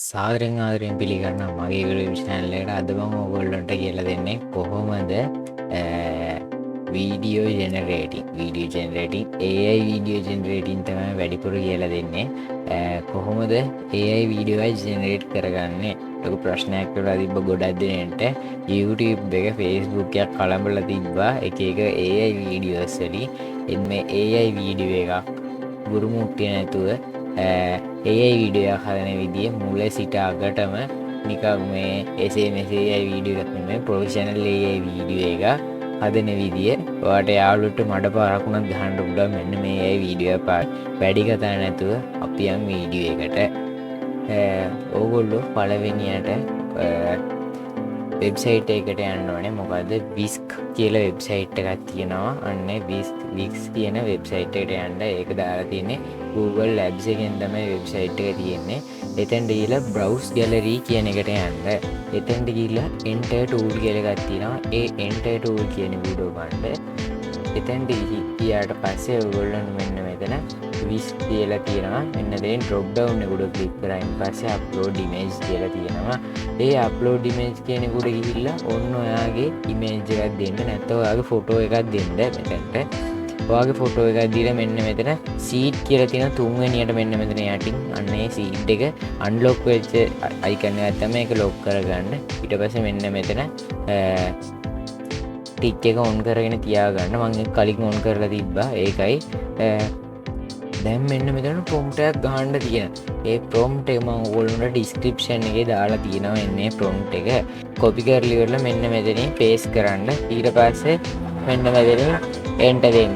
සාදරෙන් ආදරයෙන් පිළිගන්නවා මගේ YouTube channel එකට. අද මම ඔයගොල්ලන්ට කියලා දෙන්නේ කොහොමද වීඩියෝ ජෙනරේටිං AI වීඩියෝ ජෙනරේටිං තමයි වැඩිපුර කියලා දෙන්නේ. කොහොමද AI වීඩියෝ ජෙනරේට් කරගන්නේ? ලොකු ප්‍රශ්නයක් වෙලා තිබ්බ ගොඩක් දෙනෙන්ට. YouTube එක Facebook එකක් කලඹලා තිබ්බා එක AI වීඩියෝස් වලින්. එන්න මේ AI වීඩියෝ එකක් ගුරු මුට්ටිය නැතුව AI වීඩියෝ හදන විදිය මුල සිට අගටම නිකන් මේ එසේ මෙසේ AI වීඩියෝ එකක් නෙමෙයි ප්‍රොෆෙෂනල් AI වීඩියෝ එක හදන විදිය ඔයාලට යාළුවොත් මඩ පාරකුණක් ගහන්න පුළුවන්. මෙන්න මේ AI වීඩියෝ එක වැඩි කතා නැතුව අපි යන් වීඩියෝ එකට. ඕගොල්ලෝ පළවෙනියට වෙබ්සයිට් එකට යන්න ඕනේ. මොකද විස්ක් කියලා වෙබ්සයිට් එකක් තියෙනවා. අන්න වික්ස් කියන වෙබ්සයිට් එකට යන්න. ඒක දාලා තියෙන්නේ Google Labs එකෙන් තමයි වෙබ්සයිට් එක තියෙන්නේ. එතෙන්ට ගිහලා browse gallery කියන එකට යන්න. එතෙන්ට ගිහලා enter tool කියලා එකක් තියෙනවා. ඒ enter tool කියන වීඩියෝ බලන්න. එතෙන්ට ගියාට පස්සේ ඔයගොල්ලෝ මෙන්න මෙතන විස්ක් කියලා තියෙනවා. මෙන්න දැන් drop down එකට ක්ලික් කරායින් පස්සේ upload image කියලා තියෙනවා. ඒ අප්ලෝඩ් ඉමේජ් කියන එකට ගිහිල්ලා ඔන්න ඔයාගේ ඉමේජ් එකක් දෙන්න. නැත්නම් ඔයාගේ ෆොටෝ එකක් දෙන්න. මෙතනට ඔයාගේ ෆොටෝ එකක් දීලා මෙන්න මෙතන සීඩ් කියලා තියෙන තුන්වෙනියට මෙන්න මෙතන යටින් අන්න ඒ සීඩ් එක අන්ලොක් වෙච්ච අයිකන් එකක් තමයි ඒක ලොක් කරගන්න. ඊට පස්සේ මෙන්න මෙතන ටික් එක ඔන් කරගෙන තියාගන්න. මම ඒක කලින් ඔන් කරලා තිබ්බා. ඒකයි දැන් මෙන්න මෙතන ප්‍රොම්ප්ට් එකක් ගහන්න තියෙනවා. ඒ ප්‍රොම්ප්ට් එක මම ඔයගොල්ලන්ට ඩිස්ක්‍රිප්ෂන් එකේ දාලා තියෙනවා. එන්නේ ප්‍රොම්ප්ට් එක කොපි කරලා ඉවරලා මෙන්න මෙතනින් පේස්ට් කරන්න. ඊට පස්සේ මෙන්න මෙතනින් එන්ටර් දෙන්න.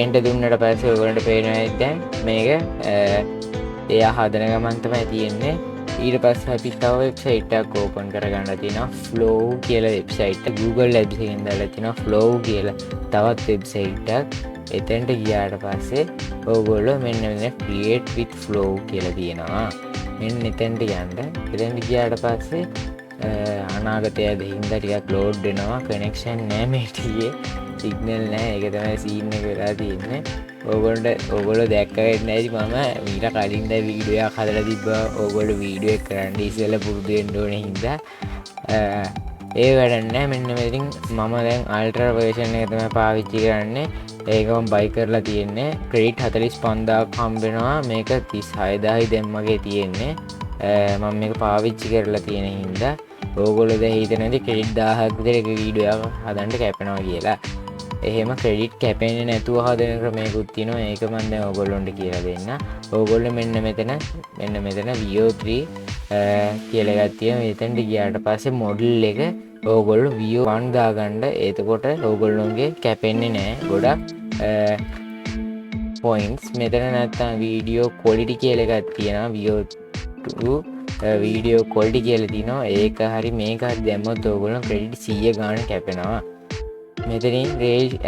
එන්ටර් දුන්නට පස්සේ ඔයගොල්ලන්ට පේනවා දැන් මේක එයා හදන ගමන් තමයි තියෙන්නේ. ඊට පස්සේ අපි තව වෙබ්සයිට් එකක් ඕපන් කරගන්න තියෙනවා. Flow කියලා වෙබ්සයිට් එක Google Labs එකෙන් දාලා තියෙනවා. Flow කියලා තවත් වෙබ්සයිට් එකක්. එතෙන්ට ගියාට පස්සේ ඔයගොල්ලෝ මෙන්න මෙතන create with flow කියලා තියෙනවා. මෙන්න එතෙන්ට යන්න. එතෙන්ට ගියාට පස්සේ අනාගතය දෙහින්දා ටිකක් load වෙනවා. connection නැහැ මේ ටිකේ. signal නැහැ. ඒක තමයි scene එක වෙලා තියෙන්නේ. ඔයගොල්ලෝ දැක්කගෙන නැති මම ඊට කලින් දැන් වීඩියෝ එකක් හදලා තිබ්බා. ඔයගොල්ලෝ වීඩියෝ එක කරන්න ඉස්සෙල්ලා පුරුදු වෙන්න ඕනේ හින්දා ඒ වැඩක් නැහැ. මෙන්න මෙතනින් මම දැන් අල්ට්‍රා version එක තමයි පාවිච්චි කරන්නේ. ඒක මම බයි කරලා තියෙන්නේ. ක්‍රෙඩිට් 45000ක් හම්බ වෙනවා. මේක 36000යි දැන් මගේ තියෙන්නේ. මම මේක පාවිච්චි කරලා තියෙන හින්දා ඕගොල්ලෝ දැන් හිතන්නේ ක්‍රෙඩිට් 1000ක් විතර එක වීඩියෝ එකක් හදන්න කැපෙනවා කියලා. එහෙම ක්‍රෙඩිට් කැපෙන්නේ නැතුව හදන ක්‍රමයකුත් තියෙනවා. ඒක මම දැන් ඕගොල්ලන්ට කියලා දෙන්න. ඕගොල්ලෝ මෙන්න මෙතන VO3 කියලා එකක් තියෙනවා. එතෙන්ට ගියාට පස්සේ මොඩල් එක ඕගොල්ලෝ VO1 දාගන්න. එතකොට ඕගොල්ලෝගේ කැපෙන්නේ නැහැ ගොඩක් පොයින්ට්ස්. මෙතන නැත්තම් වීඩියෝ ක්වොලිටි කියලා එකක් තියෙනවා. VO2 වීඩියෝ ක්වොලිටි කියලා තියෙනවා. ඒක හරි මේක හරි දැම්මොත් ඕගොල්ලෝ ක්‍රෙඩිට් 100 ගාන කැපෙනවා. මෙතනින්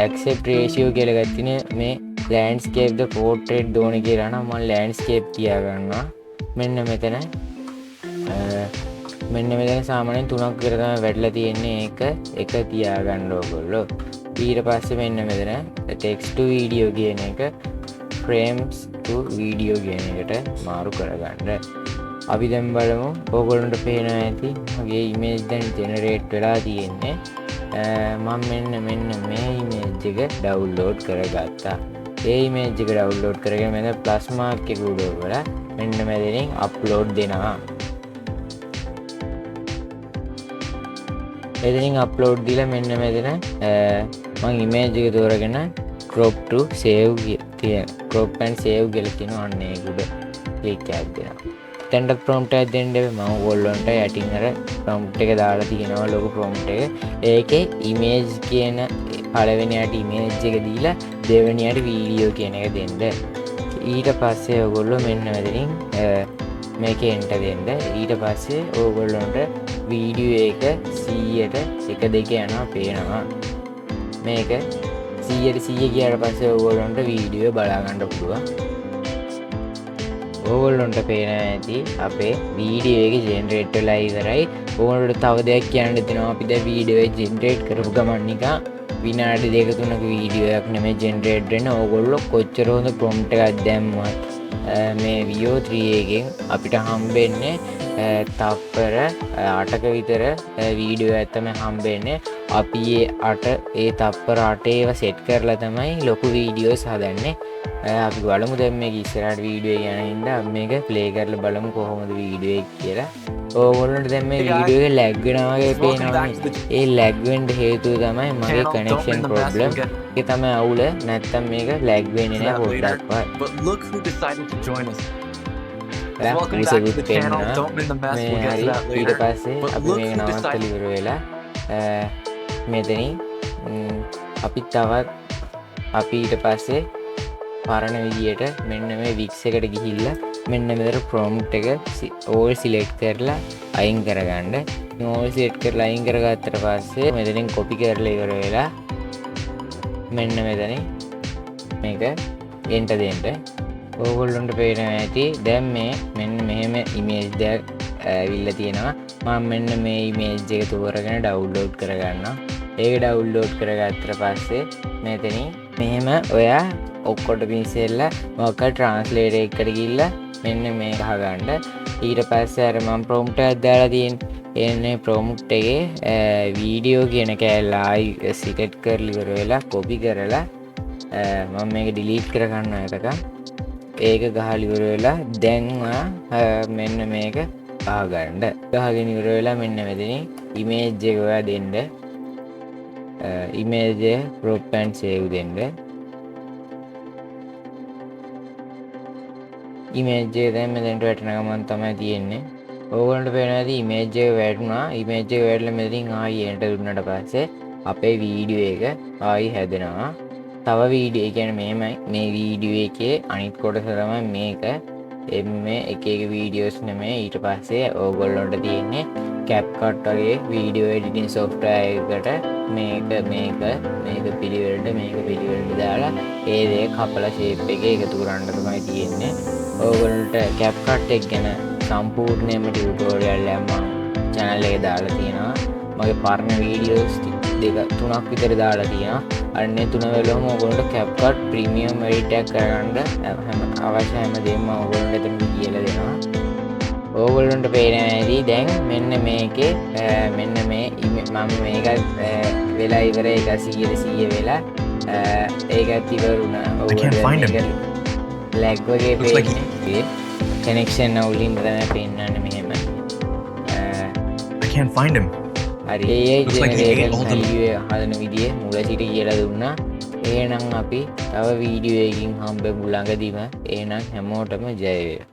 accept ratio කියලා එකක් තියෙනවා. මේ landscape the portrait දෝන කියලා නම් මම landscape තියාගන්නවා. මෙන්න මෙතන සාමාන්‍යයෙන් 3ක් විතර තමයි වැඩිලා තියෙන්නේ. ඒක තියාගන්න ඕගොල්ලෝ. ඊට පස්සේ මෙන්න මෙතන text to video කියන එක frames to video කියන එකට මාරු කරගන්න. අපි දැන් බලමු. ඕගොල්ලන්ට පේනවා ඇති මගේ image දැන් generate වෙලා තියෙන්නේ. මම මෙන්න මේ image එක download කරගත්තා. ඒ image එක download කරගෙන මෙතන plus mark එක උඩ වල මෙන්න මෙතනින් upload දෙනවා. එතනින් අප්ලෝඩ් දීලා මෙන්න මෙතන මම ඉමේජ් එක තෝරගෙන crop to save crop and save කියලා තියෙනවා. අන්න ඒක උඩ ක්ලික් එකක් දෙනවා. එතනට prompt එකක් දෙන්න මම ඕගොල්ලන්ට යටින් අර prompt එක දාලා තියෙනවා ලොකු prompt එක. ඒකේ image කියන පළවෙනියට image එක දීලා දෙවෙනියට video කියන එක දෙන්න. ඊට පස්සේ ඕගොල්ලෝ මෙන්න මෙතනින් මේක enter දෙන්න. ඊට පස්සේ ඕගොල්ලන්ට වීඩියෝ එක 100ට 1 2 යනවා පේනවා. මේක 100ට 100 ගියාට පස්සේ ඕගොල්ලන්ට වීඩියෝ බලා ගන්න පුළුවන්. ඕගොල්ලන්ට පේනවා ඇති අපේ වීඩියෝ එක ජෙනරේට් වෙලා ඉවරයි. ඕගොල්ලන්ට තව දෙයක් කියන්න දෙනවා. අපි දැන් වීඩියෝ එක ජෙනරේට් කරපු ගමන් නිකන් විනාඩි 2 3ක වීඩියෝ එකක් නෙමෙයි ජෙනරේට් වෙන්නේ. ඕගොල්ලෝ කොච්චර හොඳ ප්‍රොම්ප්ට් එකක් දැම්මත් මේ වියෝ 3ගෙන් අපිට හම්බෙන්නේ තප්පර 8ක විතර වීඩියෝ ඇත්තම හම්බෙන්නේ අපි ඒ තප්පර 8 ඒවා සෙට් කරලා තමයි ලොකු වීඩියෝස් හදන්නේ අපි බලමු දැන් මේක ඉස්සරහට වීඩියෝ එක යන හින්දා මේක ප්ලේ කරලා බලමු කොහොමද වීඩියෝ එක කියලා ඕගොල්ලන්ට දැන් මේ වීඩියෝ එක ලැග් වෙනවා වගේ පේනවා ඒ ලැග් වෙන්න හේතුව තමයි මගේ කනෙක්ෂන් ප්‍රොබ්ලම් ඒක තමයි අවුල නැත්තම් මේක ලැග් වෙන්නේ නැහැ පොඩ්ඩක්වත් But look who decided to join us. Welcome back to the channel. Don't win the mess. We'll get to that later. ඊට පස්සේ අපි මේක නවත්තලා ඉවර වෙලා මෙතනින් අපි තවත් අපි ඊට පස්සේ පරණ විදියට මෙන්න මේ වික්ස් එකට ගිහිල්ලා මෙන්න මෙතන ප්‍රොම්ප්ට් එක ඕල් සිලෙක්ට් කරලා අයින් කරගන්න. ඕල් සිලෙක්ට් කරලා අයින් කරගත්තට පස්සේ මෙතනින් කොපි කරලා ඉවර වෙලා මෙන්න මෙතනින් මේක එන්ටර් දෙන්න. ඕගොල්ලොන්ට පේනවා ඇති දැන් මේ මෙන්න මෙහෙම ඉමේජ් දෙයක් ඇවිල්ලා තියෙනවා. මම මෙන්න මේ ඉමේජ් එක තෝරගෙන ඩවුන්ලෝඩ් කරගන්නවා. ඒක ඩවුන්ලෝඩ් කරගත්තට පස්සේ මෙතනින් මෙහෙම ඔයා ඔක්කොට පින්සෙල්ලා මොකක් ට්‍රාන්ස්ලේටර් එකකට ගිහිල්ලා මෙන්න මේ ගහගන්න. ඊට පස්සේ අර මම ප්‍රොම්ප්ට් එකක් දාලා එන්නේ ප්‍රොම්ප්ට් එකේ වීඩියෝ කියන කෑල්ල ආයි සිලෙක්ට් කරලා ඉවර වෙලා කොපි කරලා මම මේක ඩිලීට් කරගන්නවා එතකන්. ඒක ගහලා ඉවර වෙලා දැන් මෙන්න මේක ගහගන්න. ගහගෙන ඉවර වෙලා මෙන්න මෙතනින් ඉමේජ් එක ඔයා දෙන්න. ඉමේජ් එක crop and save දෙන්න. ඉමේජ් එක දැන් මෙතනට වැටෙන ගමන් තමයි තියෙන්නේ. ඕගොල්ලන්ට පේනවා ඇති ඉමේජ් එක වැටුණා. ඉමේජ් එක වැටලා මෙතනින් ආයි එන්ටර් දුන්නාට පස්සේ අපේ වීඩියෝ එක ආයි හැදෙනවා. තව වීඩියෝ ඒ කියන්නේ මෙහෙමයි මේ වීඩියෝ එකේ අනිත් කොටස තමයි මේක මේ එක එක වීඩියෝස් නෙමෙයි ඊට පස්සේ ඕගොල්ලන්ට තියෙන්නේ CapCut වගේ වීඩියෝ එඩිටින් software එකට මේක පිළිවෙලට දාලා ඒ දේ කපලා shape එකේ එකතු කරන්න තමයි තියෙන්නේ ඕගොල්ලන්ට CapCut එක ගැන සම්පූර්ණයෙන්ම ටියුටෝරියල් එකක් මම channel එකේ දාලා තියෙනවා මගේ පරණ වීඩියෝස් දෙක තුනක් විතර දාලා තියෙනවා අන්නේ තුන වෙලම ඔයගොල්ලන්ට CapCut ප්‍රීමියම් එඩිට් එකක් කරගන්න අවශ්‍ය හැම දෙයක්ම ඔයගොල්ලන්ට එතන කියලා දෙනවා. ඕගොල්ලන්ට පේනවා ඇති දැන් මෙන්න මේකේ මෙන්න මේ මම මේක වෙලා ඉවරයි 100% වෙලා ඒකත් ඉවරුණා. ඔයගොල්ලන්ට ලැග් වගේ පේන්නේ කනෙක්ෂන් අවුලින් තමයි පේන්නන්නේ මෙහෙම. I can't find him. හරි ඒ හදන විදිය මුල සිට කියලා දුන්නා. එහෙනම් අපි තව වීඩියෝ එකකින් හම්බෙමු ළඟදීම. එහෙනම් හැමෝටම ජය වේවා.